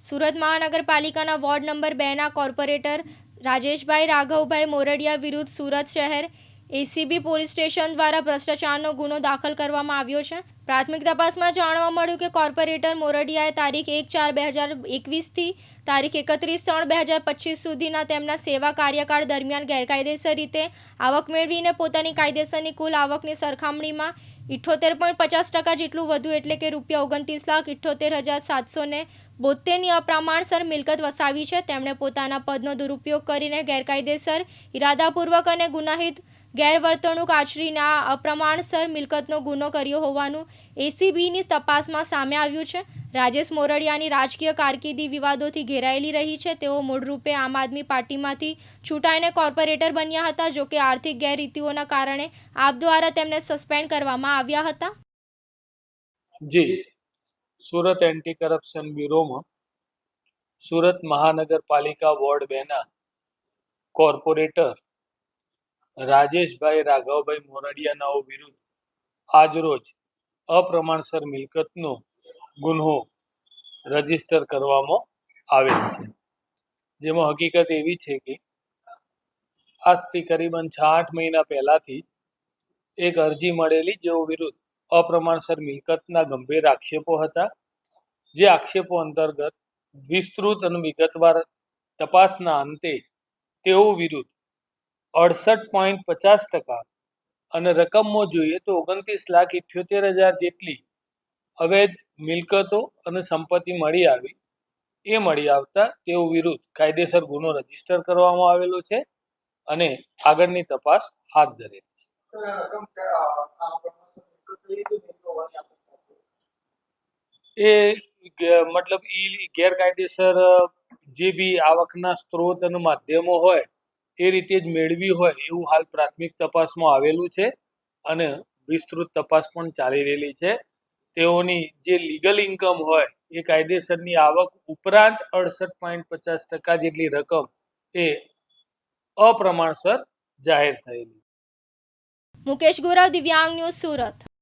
સુરત મહાનગરપાલિકાના ward number 2ના corporator Rajeshbhai Raghavbhai Moradiya વિરુદ્ધ સુરત શહેર એસીબી પોલીસ સ્ટેશન દ્વારા ભ્રષ્ટાચારનો ગુનો દાખલ કરવામાં આવ્યો છે। પ્રાથમિક તપાસમાં જાણવા મળ્યું કે કોર્પોરેટર મોરડિયાએ તારીખ 1/4/2021થી તારીખ 31/3/2025 સુધીના તેમના સેવા કાર્યકાળ દરમિયાન ગેરકાયદેસર રીતે આવક મેળવીને પોતાની કાયદેસરની કુલ આવકની સરખામણીમાં 78.50% જેટલું વધુ એટલે કે ₹29,78,772ની અપ્રમાણસર મિલકત વસાવી છે। તેમણે પોતાના પદનો દુરુપયોગ કરીને ગેરકાયદેસર ઇરાદાપૂર્વક અને ગુનાહિત ગેરવર્તણૂક આચરીને આ અપ્રમાણસર મિલકતનો ગુનો કર્યો હોવાનું એસીબીની તપાસમાં સામે આવ્યું છે। રાજેશ મોરડિયાની રાજકીય કારકિર્દી વિવાદોથી ઘેરાયેલી રહી છે। તેઓ મૂળરૂપે આમ આદમી પાર્ટીમાંથી ચૂંટાઈને કોર્પોરેટર બન્યા હતા। જો કે આર્થિક ગેરરીતિઓના કારણે આપ દ્વારા તેમને સસ્પેન્ડ કરવામાં આવ્યા હતા। જી સુરત એન્ટી કરપ્શન બ્યુરોમાં સુરત મહાનગરપાલિકા વોર્ડ 2ના કોર્પોરેટર રાજેશભાઈ રાઘવભાઈ મોરડિયાનાઓ વિરુદ્ધ આજરોજ અપ્રમાણસર મિલકતનો ગુન્હો રજીસ્ટર કરવામાં આવેલ છે, જેમાં હકીકત એવી છે કે આજથી કરીબન 6-8 મહિના પહેલાથી એક અરજી મળેલી, જેઓ વિરુદ્ધ અપ્રમાણસર મિલકતના ગંભીર આક્ષેપો હતા। જે આક્ષેપો અંતર્ગત વિસ્તૃત અને વિગતવાર તપાસના અંતે તેઓ વિરુદ્ધ 68.50% અને રકમમાં જોઈએ તો 29,78,000 જેટલી અવૈધ મિલકતો અને સંપત્તિ મળી આવી। એ મળી આવતા તેઓ વિરુદ્ધ કાયદેસર ગુનો રજીસ્ટર કરવામાં આવેલો છે અને આગળની તપાસ હાથ ધરેલી છે। એ મતલબ ગેરકાયદેસર જે બી આવકના સ્ત્રોત અને માધ્યમો હોય એ રીતે જ મેળવી હોય એવું હાલ પ્રાથમિક તપાસમાં આવેલું છે અને વિસ્તૃત તપાસ પણ ચાલી રહેલી છે। તેઓની જે લીગલ ઇન્કમ હોય એ કાયદેસરની આવક ઉપરાંત 68.50% જેટલી રકમ એ અપ્રમાણસર જાહેર થયેલી। મુકેશ ગોરાવ, દિવ્યાંગ ન્યૂઝ, સુરત।